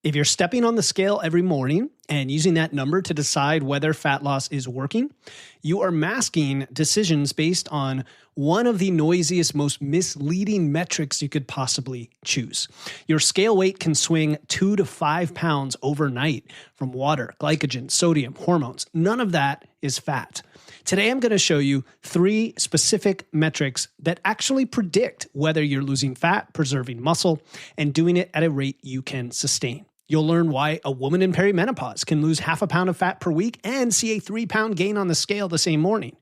If you're stepping on the scale every morning and using that number to decide whether fat loss is working, you are masking decisions based on one of the noisiest, most misleading metrics you could possibly choose. Your scale weight can swing 2 to 5 pounds overnight from water, glycogen, sodium, hormones. None of that is fat. Today, I'm going to show you 3 specific metrics that actually predict whether you're losing fat, preserving muscle, and doing it at a rate you can sustain. You'll learn why a woman in perimenopause can lose half a pound of fat per week and see a 3-pound gain on the scale the same morning.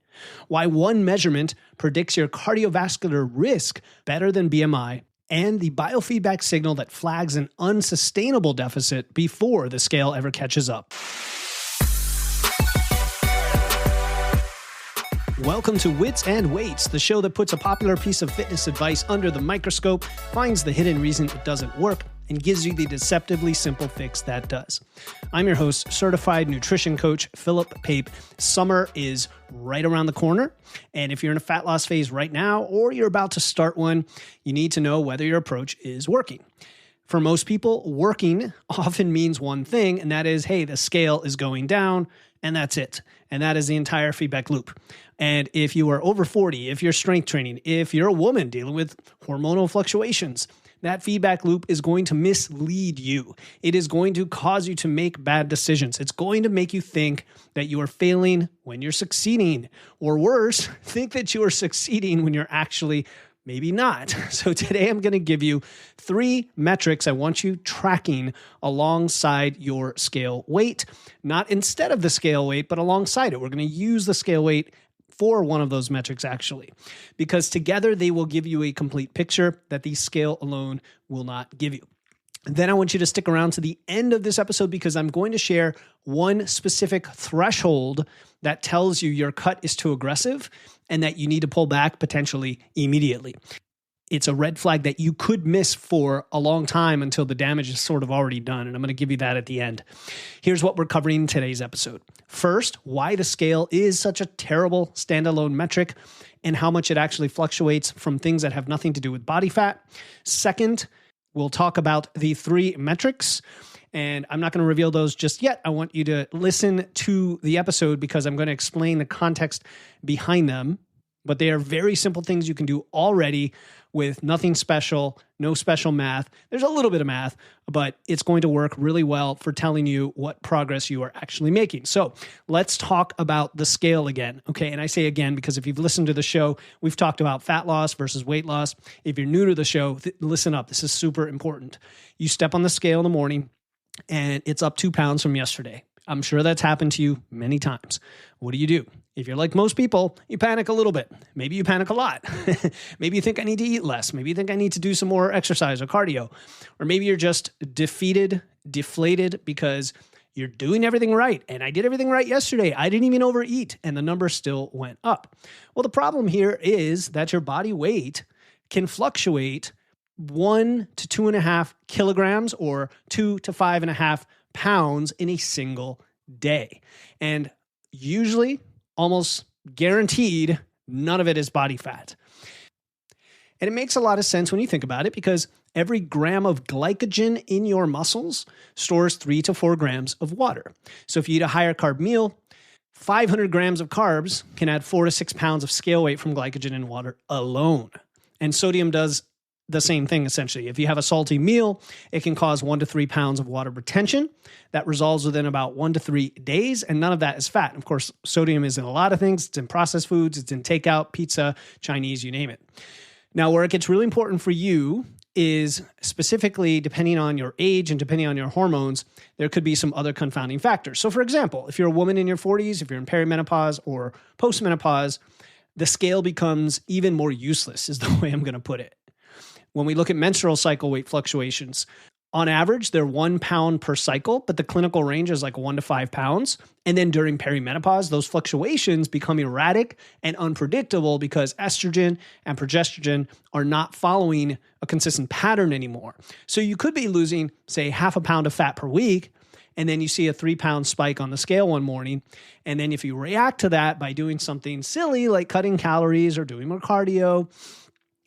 Why one measurement predicts your cardiovascular risk better than BMI, and the biofeedback signal that flags an unsustainable deficit before the scale ever catches up. Welcome to Wits and Weights, the show that puts a popular piece of fitness advice under the microscope, finds the hidden reason it doesn't work, and gives you the deceptively simple fix that does. I'm your host, certified nutrition coach Philip Pape. Summer is right around the corner, and if you're in a fat loss phase right now or you're about to start one, you need to know whether your approach is working. For most people, working often means one thing, and that is, hey, the scale is going down, and that's it. And that is the entire feedback loop. And if you are over 40, if you're strength training, if you're a woman dealing with hormonal fluctuations, that feedback loop is going to mislead you. It is going to cause you to make bad decisions. It's going to make you think that you are failing when you're succeeding, or worse, think that you are succeeding when you're actually maybe not. So today I'm going to give you 3 metrics I want you tracking alongside your scale weight, not instead of the scale weight, but alongside it. We're going to use the scale weight for one of those metrics actually, because together they will give you a complete picture that the scale alone will not give you. Then I want you to stick around to the end of this episode because I'm going to share one specific threshold that tells you your cut is too aggressive and that you need to pull back potentially immediately. It's a red flag that you could miss for a long time until the damage is sort of already done. And I'm going to give you that at the end. Here's what we're covering in today's episode. First, why the scale is such a terrible standalone metric and how much it actually fluctuates from things that have nothing to do with body fat. Second, we'll talk about the 3 metrics. And I'm not going to reveal those just yet. I want you to listen to the episode because I'm going to explain the context behind them. But they are very simple things you can do already with nothing special, no special math. There's a little bit of math, but it's going to work really well for telling you what progress you are actually making. So let's talk about the scale again. Okay. And I say again, because if you've listened to the show, we've talked about fat loss versus weight loss. If you're new to the show, listen up. This is super important. You step on the scale in the morning and it's up 2 pounds from yesterday. I'm sure that's happened to you many times. What do? If you're like most people, you panic a little bit. Maybe you panic a lot. Maybe you think I need to eat less. Maybe you think I need to do some more exercise or cardio. Or maybe you're just defeated, deflated because you're doing everything right. And I did everything right yesterday. I didn't even overeat and the number still went up. Well, the problem here is that your body weight can fluctuate 1 to 2.5 kilograms or 2 to 5.5 pounds in a single day. And usually, almost guaranteed, none of it is body fat. And it makes a lot of sense when you think about it because every gram of glycogen in your muscles stores 3 to 4 grams of water. So if you eat a higher carb meal, 500 grams of carbs can add 4 to 6 pounds of scale weight from glycogen in water alone. And sodium does the same thing, essentially. If you have a salty meal, it can cause 1 to 3 pounds of water retention. That resolves within about 1 to 3 days, and none of that is fat. Of course, sodium is in a lot of things. It's in processed foods, it's in takeout, pizza, Chinese, you name it. Now, where it gets really important for you is specifically depending on your age and depending on your hormones, there could be some other confounding factors. So for example, if you're a woman in your 40s, if you're in perimenopause or postmenopause, the scale becomes even more useless is the way I'm going to put it. When we look at menstrual cycle weight fluctuations, on average, they're 1 pound per cycle, but the clinical range is like 1 to 5 pounds. And then during perimenopause, those fluctuations become erratic and unpredictable because estrogen and progesterone are not following a consistent pattern anymore. So you could be losing, say, half a pound of fat per week, and then you see a 3-pound spike on the scale one morning. And then if you react to that by doing something silly like cutting calories or doing more cardio,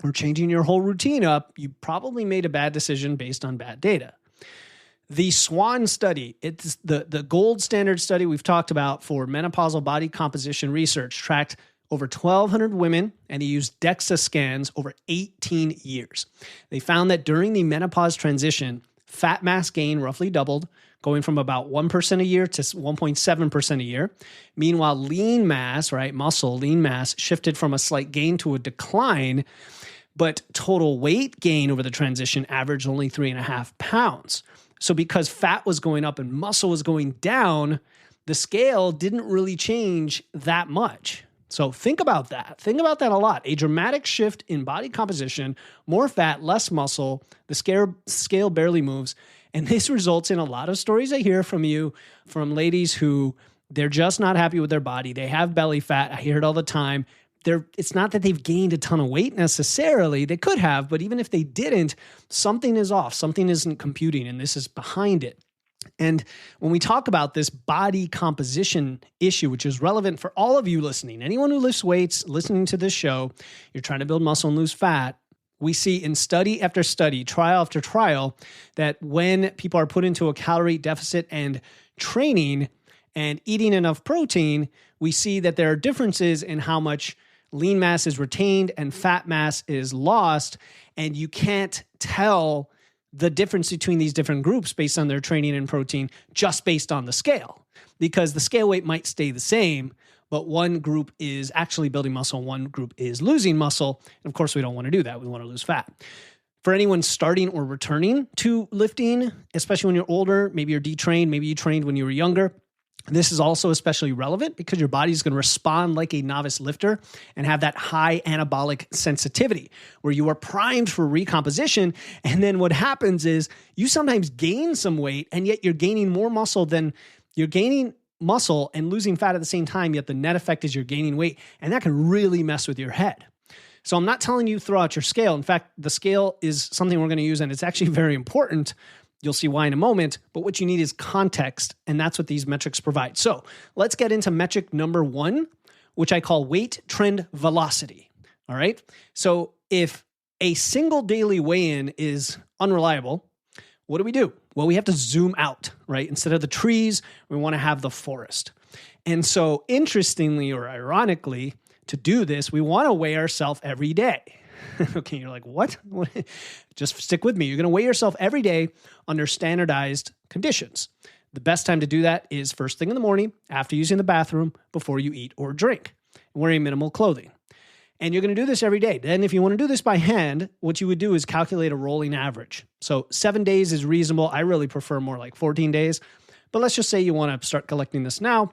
or changing your whole routine up, you probably made a bad decision based on bad data. The SWAN study, it's the gold standard study we've talked about for menopausal body composition research, tracked over 1,200 women, and they used DEXA scans over 18 years. They found that during the menopause transition, fat mass gain roughly doubled, going from about 1% a year to 1.7% a year. Meanwhile, lean mass, right, muscle, lean mass, shifted from a slight gain to a decline, but total weight gain over the transition averaged only 3.5 pounds. So because fat was going up and muscle was going down, the scale didn't really change that much. So think about that. Think about that a lot. A dramatic shift in body composition, more fat, less muscle, the scale barely moves. And this results in a lot of stories I hear from you, from ladies who they're just not happy with their body. They have belly fat. I hear it all the time. It's not that they've gained a ton of weight necessarily. They could have, but even if they didn't, something is off. Something isn't computing, and this is behind it. And when we talk about this body composition issue, which is relevant for all of you listening, anyone who lifts weights, listening to this show, you're trying to build muscle and lose fat, we see in study after study, trial after trial, that when people are put into a calorie deficit and training and eating enough protein, we see that there are differences in how much lean mass is retained and fat mass is lost, and you can't tell the difference between these different groups based on their training and protein just based on the scale, because the scale weight might stay the same, but one group is actually building muscle, one group is losing muscle. And of course, we don't want to do that. We want to lose fat. For anyone starting or returning to lifting, especially when you're older, maybe you're detrained, maybe you trained when you were younger, this is also especially relevant because your body is going to respond like a novice lifter and have that high anabolic sensitivity where you are primed for recomposition. And then what happens is you sometimes gain some weight, and yet you're gaining more muscle than you're gaining muscle and losing fat at the same time, yet the net effect is you're gaining weight. And that can really mess with your head. So I'm not telling you throw out your scale. In fact, the scale is something we're going to use, and it's actually very important. You'll see why in a moment, but what you need is context, and that's what these metrics provide. So let's get into metric number 1, which I call weight trend velocity. All right. So if a single daily weigh-in is unreliable, what do? Well, we have to zoom out, right? Instead of the trees, we want to have the forest. And so interestingly or ironically, to do this, we want to weigh ourselves every day. Okay, you're like, what? Just stick with me. You're going to weigh yourself every day under standardized conditions. The best time to do that is first thing in the morning, after using the bathroom, before you eat or drink, wearing minimal clothing. And you're going to do this every day. Then if you want to do this by hand, what you would do is calculate a rolling average. So 7 days is reasonable. I really prefer more like 14 days. But let's just say you want to start collecting this now,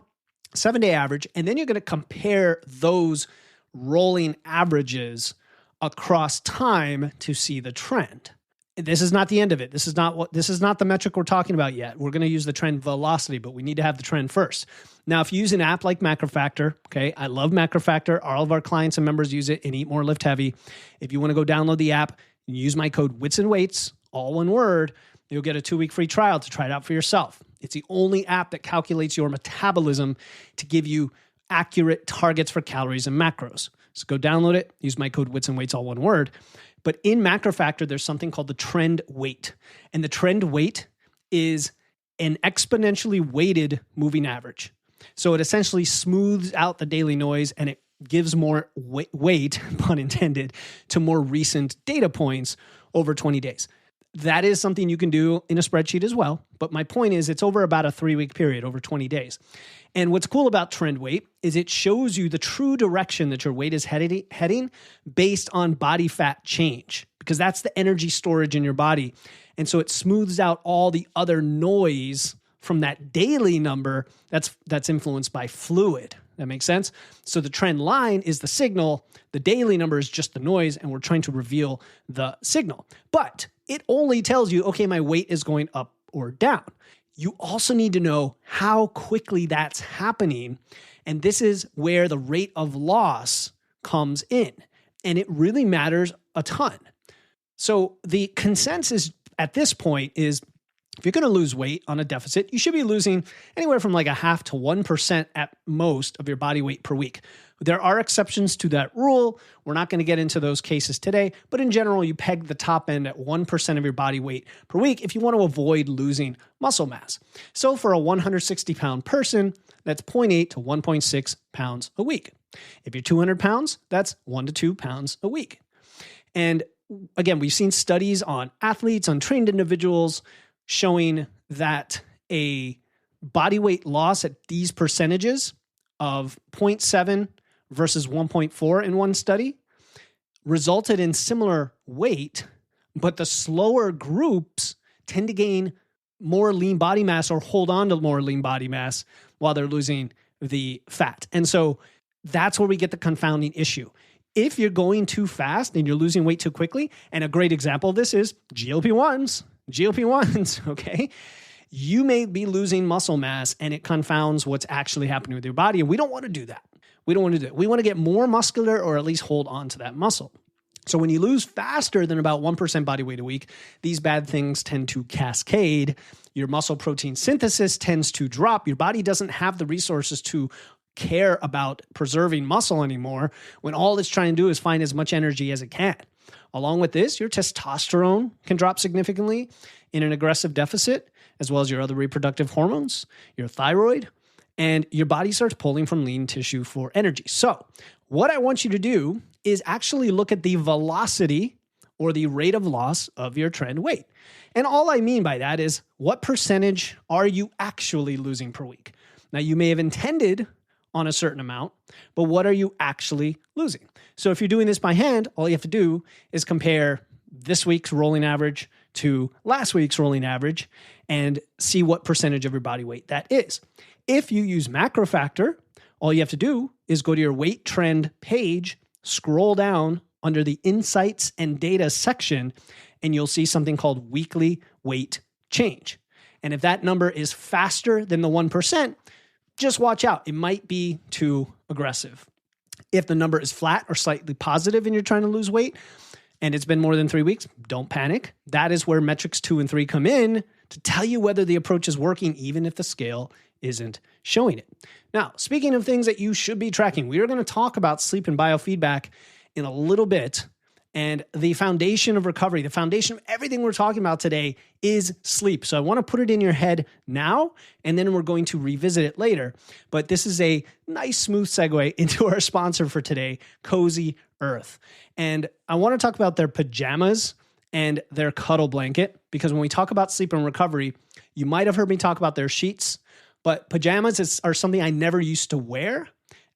7-day average, and then you're going to compare those rolling averages across time to see the trend. This is not the end of it. This is not the metric we're talking about yet. We're going to use the trend velocity, but we need to have the trend first. Now, if you use an app like MacroFactor, okay, I love MacroFactor. All of our clients and members use it and Eat More, Lift Heavy. If you want to go download the app and use my code WITS and WEIGHTS, all one word, you'll get a 2-week free trial to try it out for yourself. It's the only app that calculates your metabolism to give you accurate targets for calories and macros. So go download it, use my code WITS and WEIGHTS, all one word. But in MacroFactor, there's something called the trend weight. And the trend weight is an exponentially weighted moving average. So it essentially smooths out the daily noise and it gives more weight, pun intended, to more recent data points over 20 days. That is something you can do in a spreadsheet as well. But my point is it's over about a 3-week period, over 20 days. And what's cool about trend weight is it shows you the true direction that your weight is heading based on body fat change, because that's the energy storage in your body. And so it smooths out all the other noise from that daily number that's influenced by fluid. That makes sense? So the trend line is the signal. The daily number is just the noise, and we're trying to reveal the signal. But it only tells you, okay, my weight is going up or down. You also need to know how quickly that's happening. And this is where the rate of loss comes in. And it really matters a ton. So the consensus at this point is If you're going to lose weight on a deficit, you should be losing anywhere from like 0.5 to 1% at most of your body weight per week. There are exceptions to that rule. We're not going to get into those cases today, but in general, you peg the top end at 1% of your body weight per week if you want to avoid losing muscle mass. So for a 160-pound person, that's 0.8 to 1.6 pounds a week. If you're 200 pounds, that's 1 to 2 pounds a week. And again, we've seen studies on athletes, on trained individuals, showing that a body weight loss at these percentages of 0.7 versus 1.4 in one study resulted in similar weight, but the slower groups tend to gain more lean body mass or hold on to more lean body mass while they're losing the fat. And so that's where we get the confounding issue. If you're going too fast and you're losing weight too quickly, and a great example of this is GLP-1s, okay? You may be losing muscle mass and it confounds what's actually happening with your body. And we don't want to do that. We want to get more muscular or at least hold on to that muscle. So when you lose faster than about 1% body weight a week, these bad things tend to cascade. Your muscle protein synthesis tends to drop. Your body doesn't have the resources to care about preserving muscle anymore when all it's trying to do is find as much energy as it can. Along with this, your testosterone can drop significantly in an aggressive deficit, as well as your other reproductive hormones, your thyroid, and your body starts pulling from lean tissue for energy. So what I want you to do is actually look at the velocity or the rate of loss of your trend weight. And all I mean by that is what percentage are you actually losing per week? Now, you may have intended on a certain amount, but what are you actually losing? So if you're doing this by hand, all you have to do is compare this week's rolling average to last week's rolling average and see what percentage of your body weight that is. If you use MacroFactor, all you have to do is go to your weight trend page, scroll down under the Insights and Data section, and you'll see something called weekly weight change. And if that number is faster than the 1%, just watch out. It might be too aggressive. If the number is flat or slightly positive and you're trying to lose weight and it's been more than 3 weeks, don't panic. That is where metrics 2 and 3 come in to tell you whether the approach is working, even if the scale isn't showing it. Now, speaking of things that you should be tracking, we are going to talk about sleep and biofeedback in a little bit. And the foundation of recovery, the foundation of everything we're talking about today is sleep. So I want to put it in your head now, and then we're going to revisit it later. But this is a nice, smooth segue into our sponsor for today, Cozy Earth. And I want to talk about their pajamas and their cuddle blanket, because when we talk about sleep and recovery, you might have heard me talk about their sheets, but pajamas are something I never used to wear.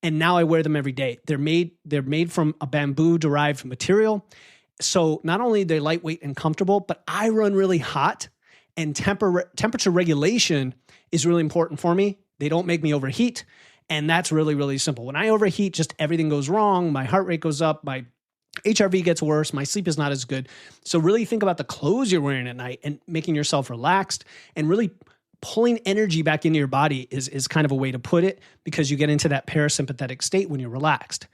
And now I wear them every day. They're made from a bamboo-derived material. So not only are they lightweight and comfortable, but I run really hot, and temperature regulation is really important for me. They don't make me overheat, and that's really, really simple. When I overheat, just everything goes wrong. My heart rate goes up. My HRV gets worse. My sleep is not as good. So really think about the clothes you're wearing at night and making yourself relaxed, and really pulling energy back into your body is kind of a way to put it, because you get into that parasympathetic state when you're relaxed.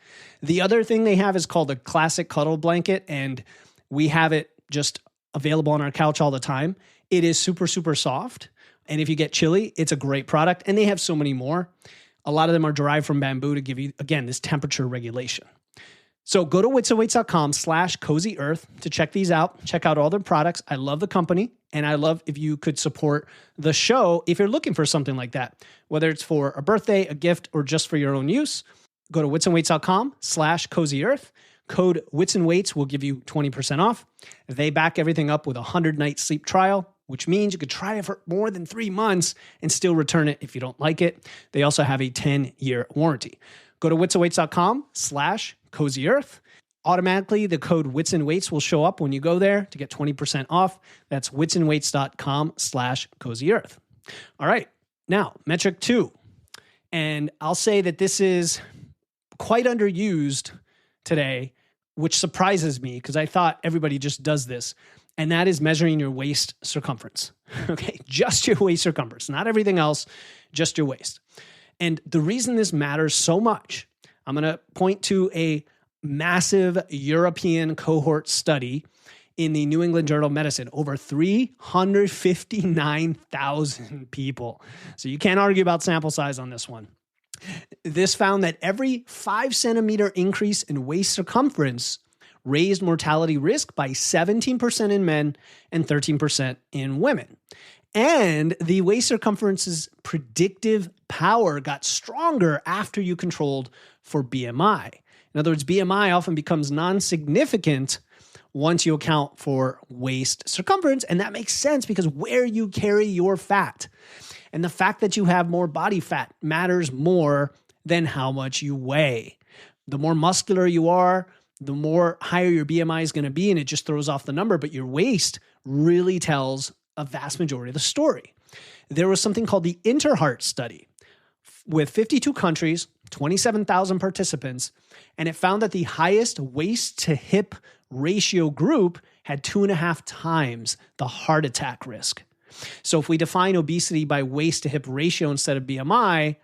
The other thing they have is called a classic cuddle blanket, and we have it just available on our couch all the time. It is super, super soft. And if you get chilly, it's a great product. And they have so many more. A lot of them are derived from bamboo to give you, again, this temperature regulation. So go to witsandweights.com/CozyEarth to check these out. Check out all their products. I love the company, and I love if you could support the show if you're looking for something like that, whether it's for a birthday, a gift, or just for your own use. Go to witsandweights.com/CozyEarth. Code WitsandWeights will give you 20% off. They back everything up with a 100-night sleep trial, which means you could try it for more than 3 months and still return it if you don't like it. They also have a 10-year warranty. Go to witsandweights.com/CozyEarth. Automatically, the code WitsandWeights will show up when you go there to get 20% off. That's witsandweights.com/CozyEarth. All right. Now, metric 2. And I'll say that this is quite underused today, which surprises me because I thought everybody just does this. And that is measuring your waist circumference. Okay. Just your waist circumference, not everything else, just your waist. And the reason this matters so much, I'm going to point to a massive European cohort study in the New England Journal of Medicine, over 359,000 people. So you can't argue about sample size on this one. This found that every 5 centimeter increase in waist circumference raised mortality risk by 17% in men and 13% in women. And the waist circumference's predictive power got stronger after you controlled for BMI. In other words, BMI often becomes non-significant once you account for waist circumference. And that makes sense because where you carry your fat and the fact that you have more body fat matters more than how much you weigh. The more muscular you are, the more higher your BMI is going to be, and it just throws off the number. But your waist really tells a vast majority of the story. There was something called the Interheart study with 52 countries, 27,000 participants, and it found that the highest waist to hip ratio group had 2.5 times the heart attack risk. So if we define obesity by waist to hip ratio instead of BMI,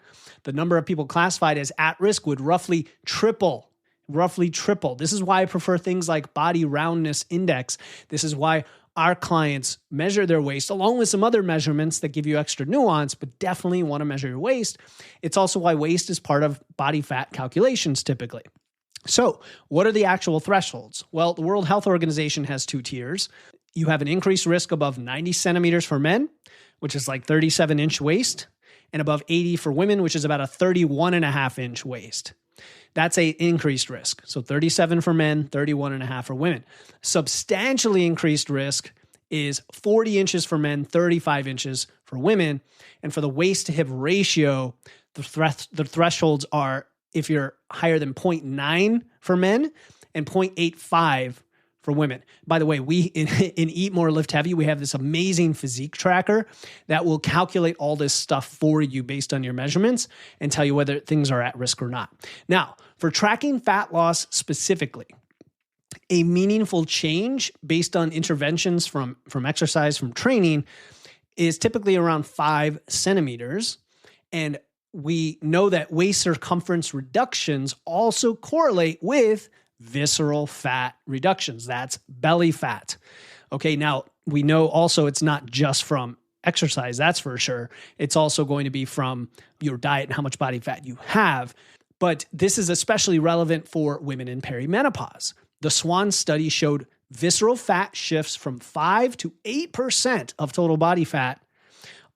the number of people classified as at risk would roughly triple. This is why I prefer things like body roundness index. This is why our clients measure their waist along with some other measurements that give you extra nuance, but definitely want to measure your waist. It's also why waist is part of body fat calculations typically. So what are the actual thresholds? Well, the World Health Organization has 2 tiers. You have an increased risk above 90 centimeters for men, which is like 37-inch waist, and above 80 for women, which is about a 31.5-inch waist. That's an increased risk. So 37 for men, 31.5 for women. Substantially increased risk is 40 inches for men, 35 inches for women. And for the waist to hip ratio, the thresholds are if you're higher than 0.9 for men and 0.85 for women. By the way, we in Eat More Lift Heavy, we have this amazing physique tracker that will calculate all this stuff for you based on your measurements and tell you whether things are at risk or not. Now, for tracking fat loss specifically, a meaningful change based on interventions from exercise, from training, is typically around 5 centimeters. And we know that waist circumference reductions also correlate with visceral fat reductions. That's belly fat. Okay, now we know also it's not just from exercise, that's for sure. It's also going to be from your diet and how much body fat you have. But this is especially relevant for women in perimenopause. The SWAN study showed visceral fat shifts from 5 to 8% of total body fat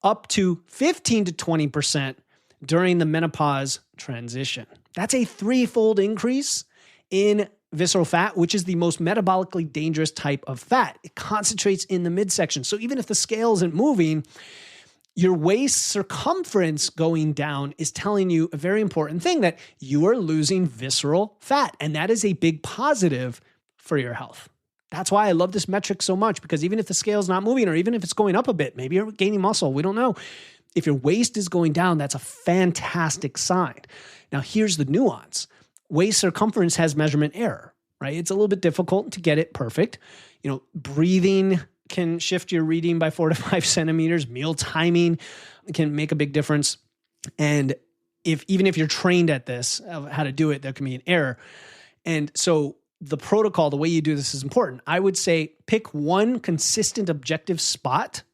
up to 15 to 20% during the menopause transition. That's a 3-fold increase in visceral fat, which is the most metabolically dangerous type of fat. It concentrates in the midsection. So even if the scale isn't moving, your waist circumference going down is telling you a very important thing, that you are losing visceral fat. And that is a big positive for your health. That's why I love this metric so much, because even if the scale is not moving, or even if it's going up a bit, maybe you're gaining muscle, we don't know. If your waist is going down, that's a fantastic sign. Now, here's the nuance. Waist circumference has measurement error, right? It's a little bit difficult to get it perfect. Breathing can shift your reading by 4 to 5 centimeters. Meal timing can make a big difference. And even if you're trained at this, how to do it, there can be an error. And so the protocol, the way you do this is important. I would say pick one consistent objective spot.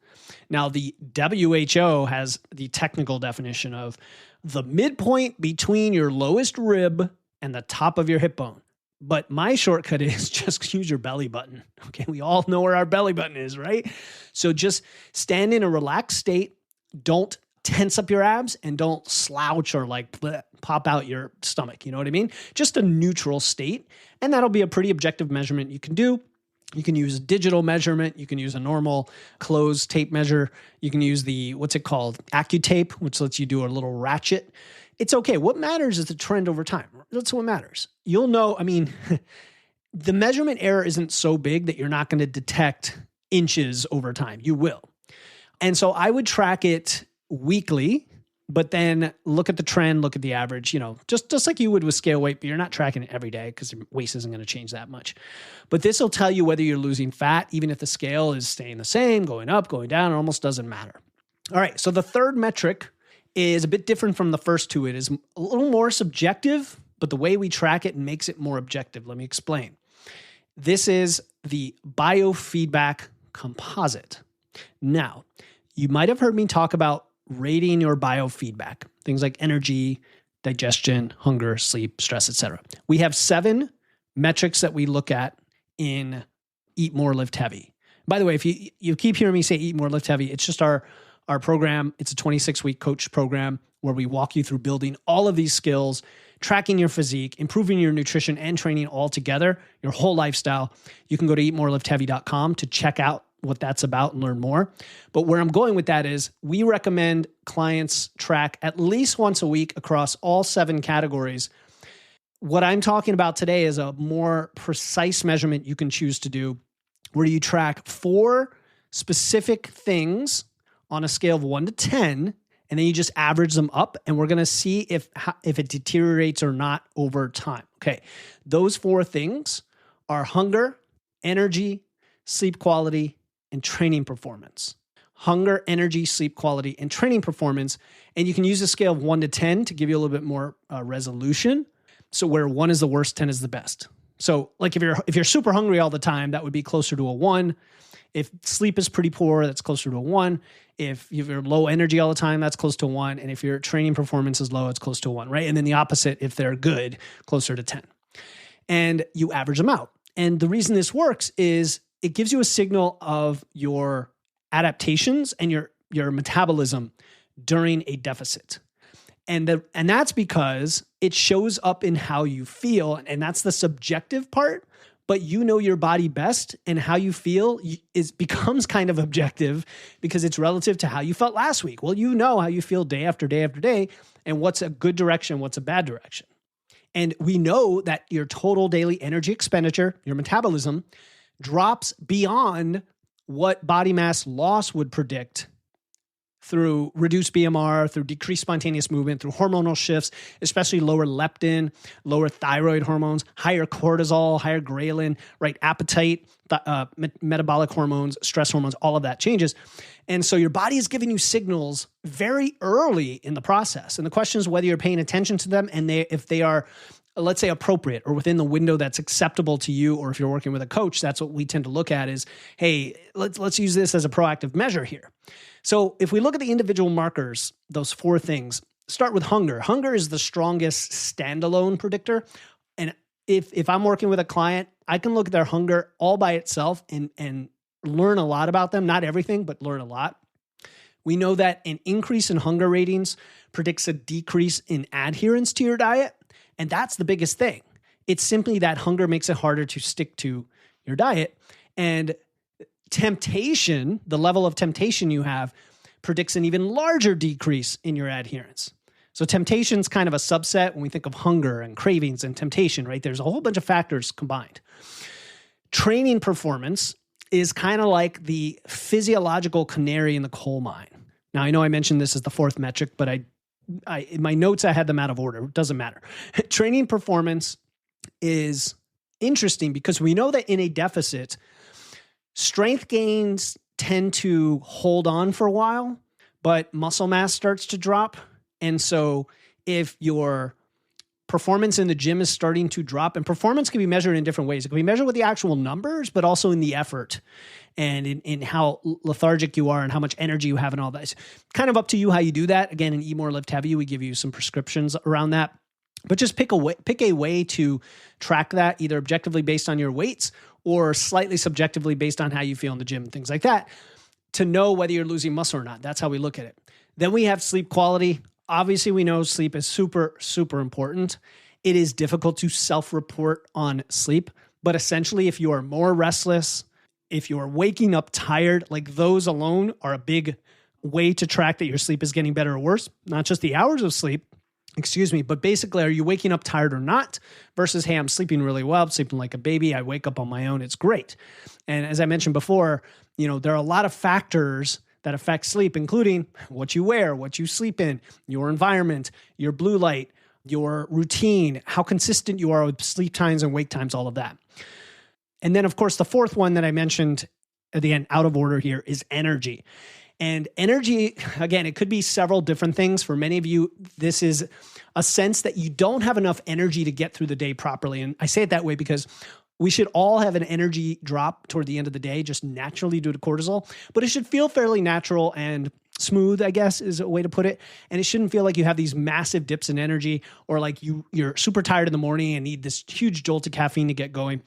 Now, the WHO has the technical definition of the midpoint between your lowest rib and the top of your hip bone. But my shortcut is just use your belly button. Okay, we all know where our belly button is, right? So just stand in a relaxed state. Don't tense up your abs and don't slouch or pop out your stomach. You know what I mean? Just a neutral state. And that'll be a pretty objective measurement you can do. You can use a digital measurement. You can use a normal closed tape measure. You can use the, AccuTape, which lets you do a little ratchet. It's okay. What matters is the trend over time. That's what matters. You'll know, the measurement error isn't so big that you're not going to detect inches over time. You will. And so I would track it weekly, but then look at the trend, look at the average, just like you would with scale weight, but you're not tracking it every day because your waist isn't going to change that much. But this will tell you whether you're losing fat, even if the scale is staying the same, going up, going down, it almost doesn't matter. All right. So the third metric is a bit different from the first two. It is a little more subjective, but the way we track it makes it more objective. Let me explain. This is the biofeedback composite. Now, you might have heard me talk about rating your biofeedback, things like energy, digestion, hunger, sleep, stress, etc. We have 7 metrics that we look at in Eat More, Lift Heavy. By the way, if you keep hearing me say Eat More, Lift Heavy, it's just our program. It's a 26-week coach program where we walk you through building all of these skills, tracking your physique, improving your nutrition and training all together, your whole lifestyle. You can go to eatmoreliftheavy.com to check out what that's about and learn more. But where I'm going with that is we recommend clients track at least once a week across all 7 categories. What I'm talking about today is a more precise measurement you can choose to do where you track 4 specific things on a scale of 1 to 10, and then you just average them up, and we're going to see if it deteriorates or not over time. Okay, those 4 things are hunger, energy, sleep quality, and training performance. Hunger, energy, sleep quality, and training performance. And you can use a scale of 1 to 10 to give you a little bit more resolution. So where 1 is the worst, 10 is the best. So like if you're super hungry all the time, that would be closer to a 1. If sleep is pretty poor, that's closer to a 1. If you're low energy all the time, that's close to a 1. And if your training performance is low, it's close to a 1, right? And then the opposite, if they're good, closer to 10. And you average them out. And the reason this works is it gives you a signal of your adaptations and your metabolism during a deficit. And that's because it shows up in how you feel, and that's the subjective part, but you know your body best, and how you feel becomes kind of objective because it's relative to how you felt last week. Well, you know how you feel day after day after day, and what's a good direction, what's a bad direction. And we know that your total daily energy expenditure, your metabolism, drops beyond what body mass loss would predict through reduced BMR, through decreased spontaneous movement, through hormonal shifts, especially lower leptin, lower thyroid hormones, higher cortisol, higher ghrelin, right? Appetite, metabolic hormones, stress hormones, all of that changes. And so your body is giving you signals very early in the process. And the question is whether you're paying attention to them and if they are, let's say, appropriate or within the window that's acceptable to you, or if you're working with a coach, that's what we tend to look at is, hey, let's use this as a proactive measure here. So if we look at the individual markers, those 4 things, start with hunger. Hunger is the strongest standalone predictor. And if I'm working with a client, I can look at their hunger all by itself and learn a lot about them. Not everything, but learn a lot. We know that an increase in hunger ratings predicts a decrease in adherence to your diet. And that's the biggest thing. It's simply that hunger makes it harder to stick to your diet. And temptation, the level of temptation you have, predicts an even larger decrease in your adherence. So temptation is kind of a subset when we think of hunger and cravings and temptation, right? There's a whole bunch of factors combined. Training performance is kind of like the physiological canary in the coal mine. Now, I know I mentioned this as the 4th metric, but in my notes, I had them out of order. It doesn't matter. Training performance is interesting because we know that in a deficit, strength gains tend to hold on for a while, but muscle mass starts to drop. And so if your performance in the gym is starting to drop, and performance can be measured in different ways. It can be measured with the actual numbers, but also in the effort and in how lethargic you are and how much energy you have and all that. It's kind of up to you how you do that. Again, in Eat More, Lift Heavy, we give you some prescriptions around that. But just pick a way to track that, either objectively based on your weights or slightly subjectively based on how you feel in the gym and things like that, to know whether you're losing muscle or not. That's how we look at it. Then we have sleep quality. Obviously, we know sleep is super, super important. It is difficult to self-report on sleep, but essentially, if you are more restless, if you are waking up tired, like those alone are a big way to track that your sleep is getting better or worse. Not just the hours of sleep, but basically, are you waking up tired or not? Versus, hey, I'm sleeping really well, I'm sleeping like a baby, I wake up on my own, it's great. And as I mentioned before, there are a lot of factors that affect sleep, including what you wear, what you sleep in, your environment, your blue light, your routine, how consistent you are with sleep times and wake times, all of that. And then, of course, the 4th one that I mentioned at the end, out of order here, is energy. And energy, again, it could be several different things. For many of you, this is a sense that you don't have enough energy to get through the day properly. And I say it that way because we should all have an energy drop toward the end of the day, just naturally due to cortisol, but it should feel fairly natural and smooth, I guess is a way to put it. And it shouldn't feel like you have these massive dips in energy or like you're super tired in the morning and need this huge jolt of caffeine to get going.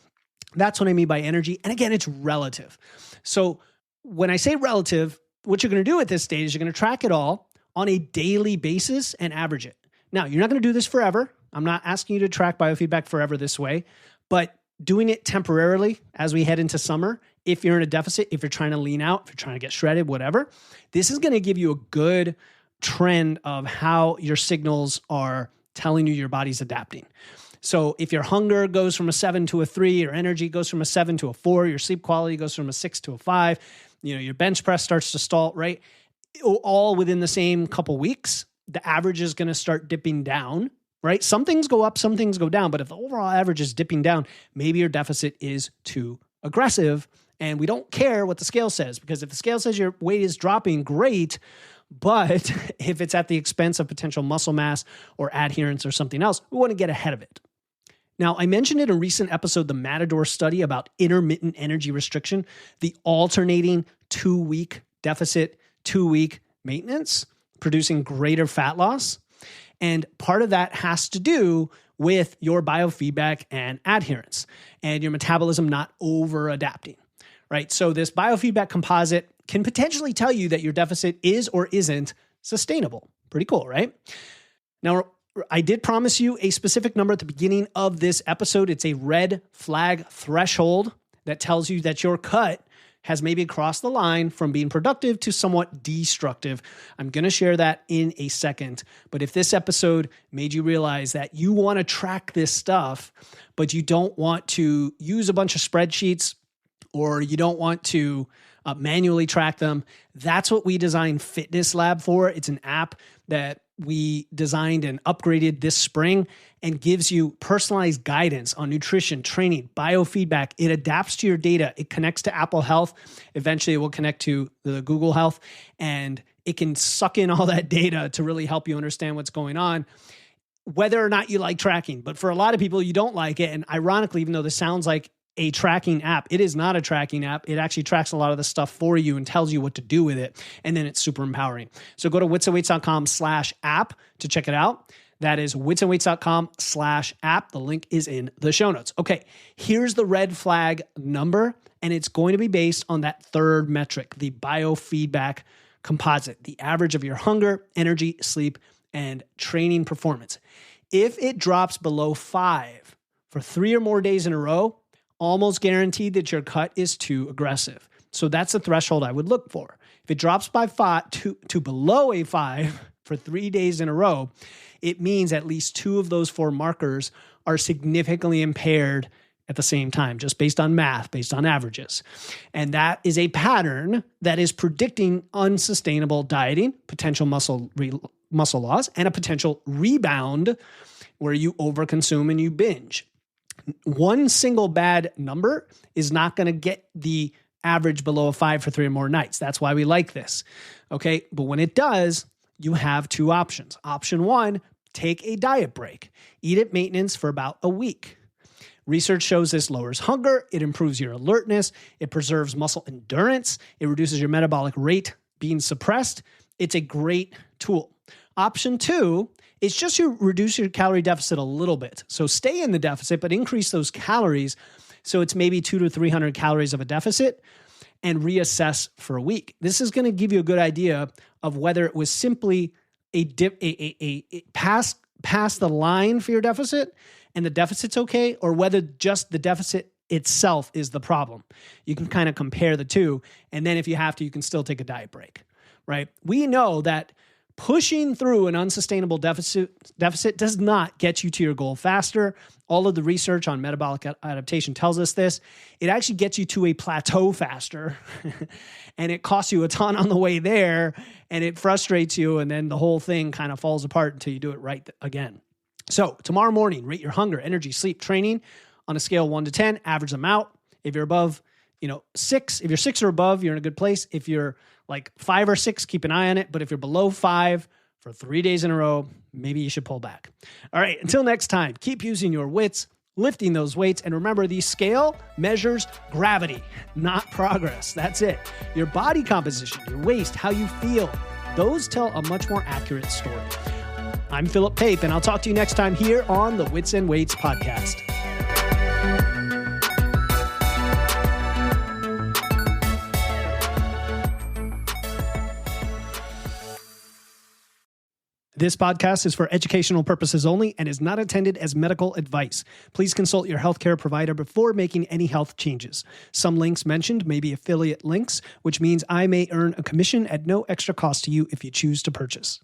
That's what I mean by energy. And again, it's relative. So when I say relative, what you're going to do at this stage is you're going to track it all on a daily basis and average it. Now, you're not going to do this forever. I'm not asking you to track biofeedback forever this way, but doing it temporarily as we head into summer, if you're in a deficit, if you're trying to lean out, if you're trying to get shredded, whatever, this is going to give you a good trend of how your signals are telling you your body's adapting. So if your hunger goes from a 7 to a 3, your energy goes from a 7 to a 4, your sleep quality goes from a 6 to a 5, your bench press starts to stall, right? All within the same couple weeks, the average is going to start dipping down, right? Some things go up, some things go down, but if the overall average is dipping down, maybe your deficit is too aggressive. And we don't care what the scale says, because if the scale says your weight is dropping, great. But if it's at the expense of potential muscle mass or adherence or something else, we want to get ahead of it. Now, I mentioned in a recent episode, the Matador study about intermittent energy restriction, the alternating 2-week deficit, 2-week maintenance, producing greater fat loss. And part of that has to do with your biofeedback and adherence and your metabolism not over-adapting, right? So this biofeedback composite can potentially tell you that your deficit is or isn't sustainable. Pretty cool, right? Now, I did promise you a specific number at the beginning of this episode. It's a red flag threshold that tells you that your cut has maybe crossed the line from being productive to somewhat destructive. I'm going to share that in a second. But if this episode made you realize that you want to track this stuff, but you don't want to use a bunch of spreadsheets or you don't want to manually track them, that's what we designed Fitness Lab for. It's an app that we designed and upgraded this spring and gives you personalized guidance on nutrition, training, biofeedback. It adapts to your data. It connects to Apple Health. Eventually, it will connect to the Google Health, and it can suck in all that data to really help you understand what's going on, whether or not you like tracking. But for a lot of people, you don't like it. And ironically, even though this sounds like a tracking app, it is not a tracking app. It actually tracks a lot of the stuff for you and tells you what to do with it. And then it's super empowering. So go to witsandweights.com/app to check it out. That is witsandweights.com/app. The link is in the show notes. Okay, here's the red flag number, and it's going to be based on that third metric, the biofeedback composite, the average of your hunger, energy, sleep, and training performance. If it drops below 5 for 3 or more days in a row, almost guaranteed that your cut is too aggressive. So that's the threshold I would look for. If it drops by 5 to below a 5 for 3 days in a row, it means at least 2 of those 4 markers are significantly impaired at the same time, just based on math, based on averages. And that is a pattern that is predicting unsustainable dieting, potential muscle loss, and a potential rebound where you overconsume and you binge. One single bad number is not going to get the average below a 5 for 3 or more nights. That's why we like this. Okay. But when it does, you have 2 options. Option 1, take a diet break. Eat at maintenance for about a week. Research shows this lowers hunger. It improves your alertness. It preserves muscle endurance. It reduces your metabolic rate being suppressed. It's a great tool. Option 2, it's just you reduce your calorie deficit a little bit. So stay in the deficit, but increase those calories. So it's maybe 200 to 300 calories of a deficit and reassess for a week. This is going to give you a good idea of whether it was simply a pass the line for your deficit and the deficit's okay, or whether just the deficit itself is the problem. You can kind of compare the two. And then if you have to, you can still take a diet break, right? We know that pushing through an unsustainable deficit does not get you to your goal faster. All of the research on metabolic adaptation tells us this. It actually gets you to a plateau faster, and it costs you a ton on the way there, and it frustrates you, and then the whole thing kind of falls apart until you do it right again. So tomorrow morning, rate your hunger, energy, sleep, training on a scale of 1 to 10, average them out. If you're above 6, if you're 6 or above, you're in a good place. If you're like 5 or 6, keep an eye on it. But if you're below 5 for 3 days in a row, maybe you should pull back. All right, until next time, keep using your wits lifting those weights. And remember, the scale measures gravity, not progress. That's it. Your body composition, your waist, how you feel, those tell a much more accurate story. I'm Philip Pape, and I'll talk to you next time here on the Wits and Weights podcast. This podcast is for educational purposes only and is not intended as medical advice. Please consult your healthcare provider before making any health changes. Some links mentioned may be affiliate links, which means I may earn a commission at no extra cost to you if you choose to purchase.